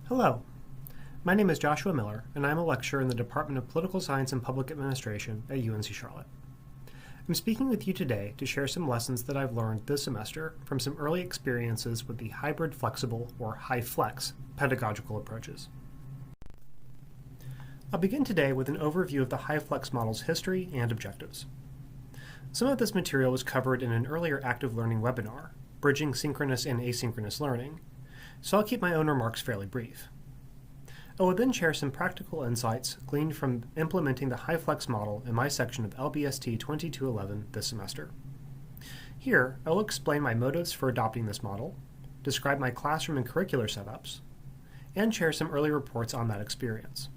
Hello, my name is Joshua Miller, and I'm a lecturer in the Department of Political Science and Public Administration at UNC Charlotte. I'm speaking with you today to share some lessons that I've learned this semester from some early experiences with the hybrid flexible, or HyFlex, pedagogical approaches. I'll begin today with an overview of the HyFlex model's history and objectives. Some of this material was covered in an earlier active learning webinar, Bridging Synchronous and Asynchronous Learning, so I'll keep my own remarks fairly brief. I will then share some practical insights gleaned from implementing the HyFlex model in my section of LBST 2211 this semester. Here, I will explain my motives for adopting this model, describe my classroom and curricular setups, and share some early reports on that experience.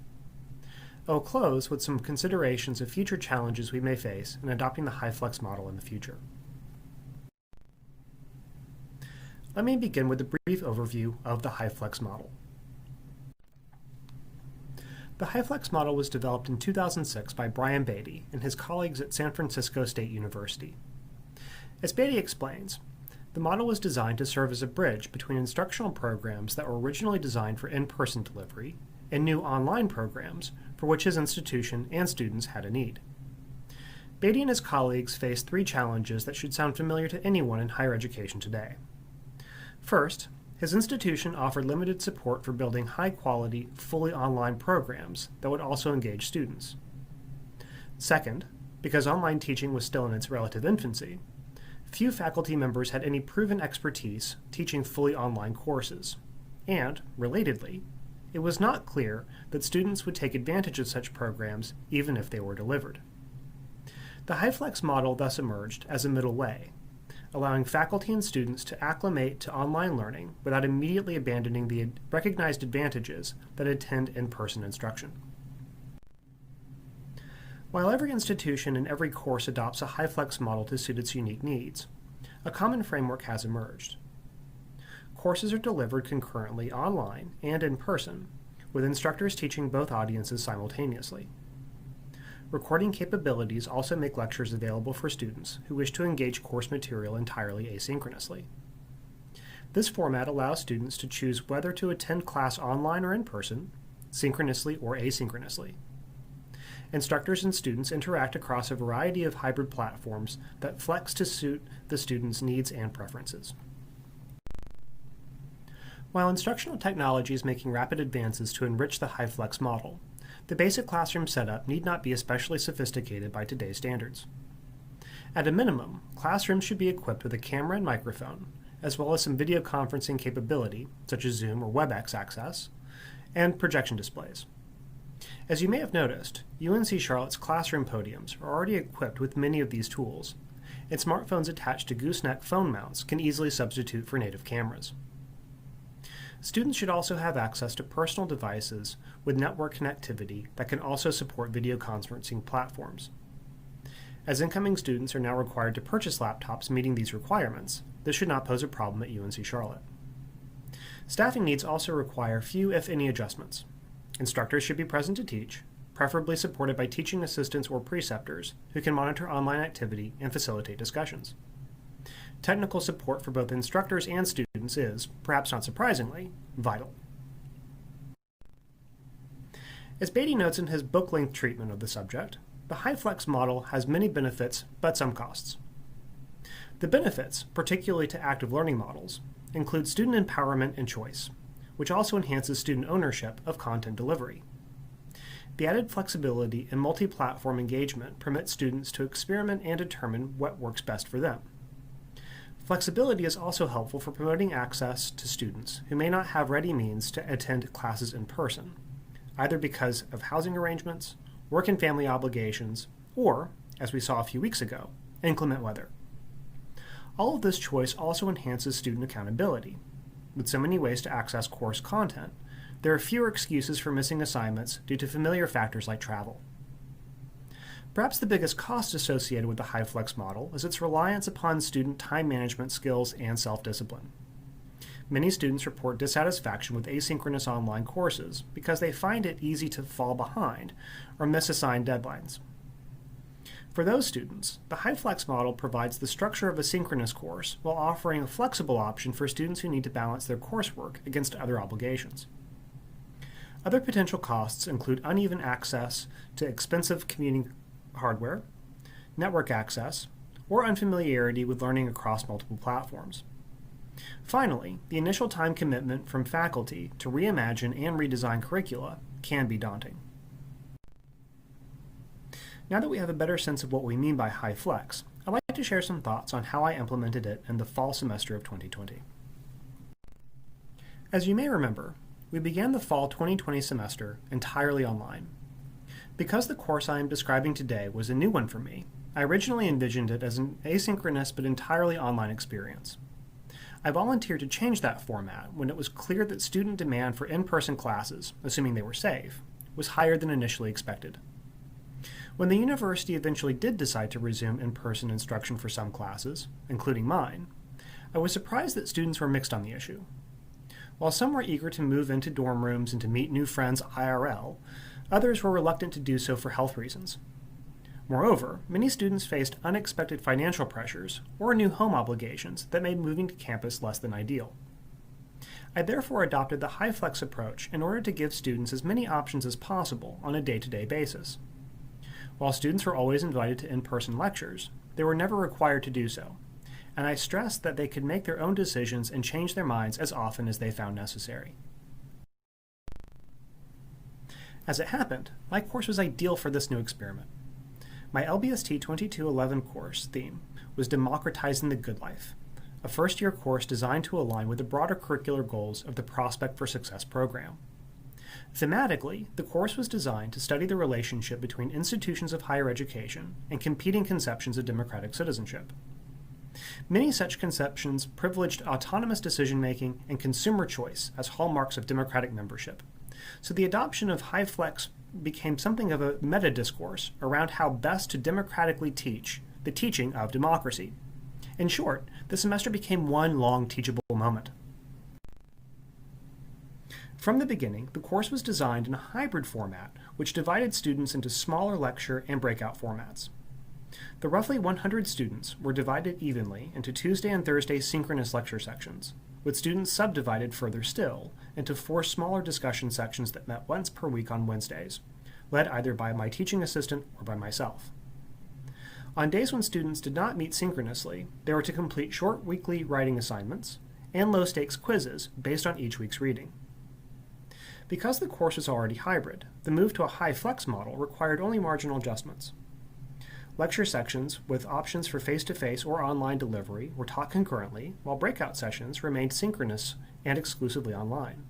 I will close with some considerations of future challenges we may face in adopting the HyFlex model in the future. Let me begin with a brief overview of the HyFlex model. The HyFlex model was developed in 2006 by Brian Beatty and his colleagues at San Francisco State University. As Beatty explains, the model was designed to serve as a bridge between instructional programs that were originally designed for in-person delivery and new online programs for which his institution and students had a need. Beatty and his colleagues faced three challenges that should sound familiar to anyone in higher education today. First, his institution offered limited support for building high-quality, fully online programs that would also engage students. Second, because online teaching was still in its relative infancy, few faculty members had any proven expertise teaching fully online courses. And, relatedly, it was not clear that students would take advantage of such programs even if they were delivered. The HyFlex model thus emerged as a middle way, allowing faculty and students to acclimate to online learning without immediately abandoning the recognized advantages that attend in-person instruction. While every institution and every course adopts a HyFlex model to suit its unique needs, a common framework has emerged. Courses are delivered concurrently online and in person, with instructors teaching both audiences simultaneously. Recording capabilities also make lectures available for students who wish to engage course material entirely asynchronously. This format allows students to choose whether to attend class online or in person, synchronously or asynchronously. Instructors and students interact across a variety of hybrid platforms that flex to suit the student's needs and preferences. While instructional technology is making rapid advances to enrich the HyFlex model, the basic classroom setup need not be especially sophisticated by today's standards. At a minimum, classrooms should be equipped with a camera and microphone, as well as some video conferencing capability, such as Zoom or WebEx access, and projection displays. As you may have noticed, UNC Charlotte's classroom podiums are already equipped with many of these tools, and smartphones attached to gooseneck phone mounts can easily substitute for native cameras. Students should also have access to personal devices with network connectivity that can also support video conferencing platforms. As incoming students are now required to purchase laptops meeting these requirements, this should not pose a problem at UNC Charlotte. Staffing needs also require few, if any, adjustments. Instructors should be present to teach, preferably supported by teaching assistants or preceptors who can monitor online activity and facilitate discussions. Technical support for both instructors and students is, perhaps not surprisingly, vital. As Beatty notes in his book-length treatment of the subject, the HyFlex model has many benefits, but some costs. The benefits, particularly to active learning models, include student empowerment and choice, which also enhances student ownership of content delivery. The added flexibility and multi-platform engagement permits students to experiment and determine what works best for them. Flexibility is also helpful for promoting access to students who may not have ready means to attend classes in person, either because of housing arrangements, work and family obligations, or, as we saw a few weeks ago, inclement weather. All of this choice also enhances student accountability. With so many ways to access course content, there are fewer excuses for missing assignments due to familiar factors like travel. Perhaps the biggest cost associated with the HyFlex model is its reliance upon student time management skills and self-discipline. Many students report dissatisfaction with asynchronous online courses because they find it easy to fall behind or miss assigned deadlines. For those students, the HyFlex model provides the structure of a synchronous course while offering a flexible option for students who need to balance their coursework against other obligations. Other potential costs include uneven access to expensive computing hardware, network access, or unfamiliarity with learning across multiple platforms. Finally, the initial time commitment from faculty to reimagine and redesign curricula can be daunting. Now that we have a better sense of what we mean by HyFlex, I'd like to share some thoughts on how I implemented it in the fall semester of 2020. As you may remember, we began the fall 2020 semester entirely online. Because the course I am describing today was a new one for me, I originally envisioned it as an asynchronous but entirely online experience. I volunteered to change that format when it was clear that student demand for in-person classes, assuming they were safe, was higher than initially expected. When the university eventually did decide to resume in-person instruction for some classes, including mine, I was surprised that students were mixed on the issue. While some were eager to move into dorm rooms and to meet new friends IRL, others were reluctant to do so for health reasons. Moreover, many students faced unexpected financial pressures or new home obligations that made moving to campus less than ideal. I therefore adopted the HyFlex approach in order to give students as many options as possible on a day-to-day basis. While students were always invited to in-person lectures, they were never required to do so, and I stressed that they could make their own decisions and change their minds as often as they found necessary. As it happened, my course was ideal for this new experiment. My LBST 2211 course theme was Democratizing the Good Life, a first-year course designed to align with the broader curricular goals of the Prospect for Success program. Thematically, the course was designed to study the relationship between institutions of higher education and competing conceptions of democratic citizenship. Many such conceptions privileged autonomous decision-making and consumer choice as hallmarks of democratic membership, so the adoption of HyFlex became something of a meta-discourse around how best to democratically teach the teaching of democracy. In short, the semester became one long teachable moment. From the beginning, the course was designed in a hybrid format, which divided students into smaller lecture and breakout formats. The roughly 100 students were divided evenly into Tuesday and Thursday synchronous lecture sections, with students subdivided further still into 4 smaller discussion sections that met once per week on Wednesdays, led either by my teaching assistant or by myself. On days when students did not meet synchronously, they were to complete short weekly writing assignments and low-stakes quizzes based on each week's reading. Because the course was already hybrid, the move to a HyFlex model required only marginal adjustments. Lecture sections with options for face-to-face or online delivery were taught concurrently, while breakout sessions remained synchronous and exclusively online.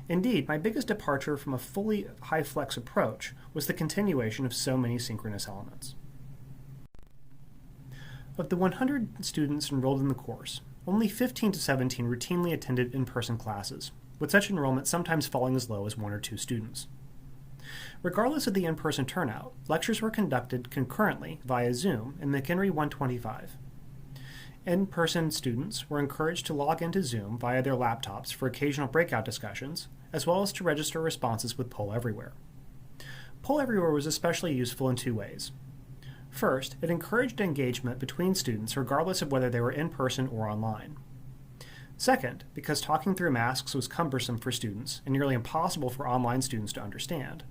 Indeed, my biggest departure from a fully HyFlex approach was the continuation of so many synchronous elements. Of the 100 students enrolled in the course, only 15 to 17 routinely attended in-person classes, with such enrollment sometimes falling as low as 1 or 2 students. Regardless of the in-person turnout, lectures were conducted concurrently via Zoom in McHenry 125. In-person students were encouraged to log into Zoom via their laptops for occasional breakout discussions, as well as to register responses with Poll Everywhere. Poll Everywhere was especially useful in 2 ways. First, it encouraged engagement between students regardless of whether they were in person or online. Second, because talking through masks was cumbersome for students and nearly impossible for online students to understand,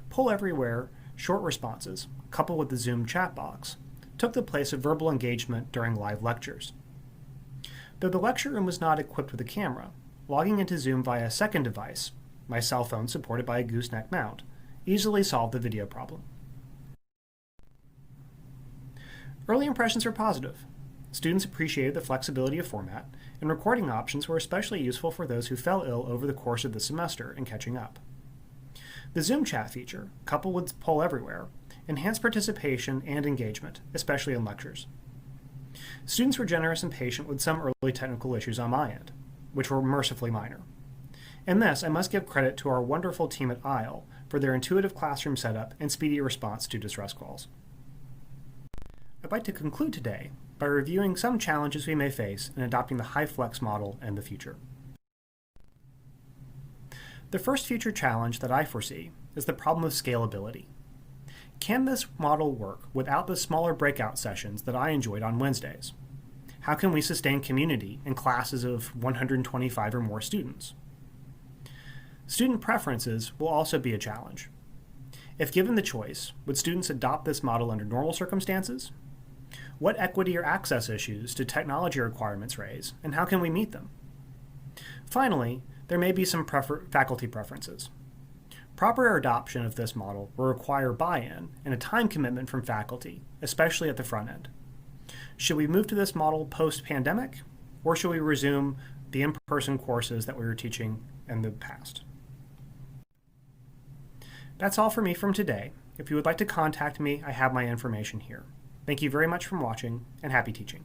Poll Everywhere short responses, coupled with the Zoom chat box, took the place of verbal engagement during live lectures. Though the lecture room was not equipped with a camera, logging into Zoom via a second device, my cell phone supported by a gooseneck mount, easily solved the video problem. Early impressions were positive. Students appreciated the flexibility of format, and recording options were especially useful for those who fell ill over the course of the semester and catching up. The Zoom chat feature, coupled with Poll Everywhere, enhanced participation and engagement, especially in lectures. Students were generous and patient with some early technical issues on my end, which were mercifully minor. In this, I must give credit to our wonderful team at ISLE for their intuitive classroom setup and speedy response to distress calls. I'd like to conclude today by reviewing some challenges we may face in adopting the HyFlex model in the future. The first future challenge that I foresee is the problem of scalability. Can this model work without the smaller breakout sessions that I enjoyed on Wednesdays? How can we sustain community in classes of 125 or more students? Student preferences will also be a challenge. If given the choice, would students adopt this model under normal circumstances? What equity or access issues do technology requirements raise, and how can we meet them? Finally, there may be some faculty preferences. Proper adoption of this model will require buy-in and a time commitment from faculty, especially at the front end. Should we move to this model post-pandemic, or should we resume the in-person courses that we were teaching in the past? That's all for me from today. If you would like to contact me, I have my information here. Thank you very much for watching, and happy teaching.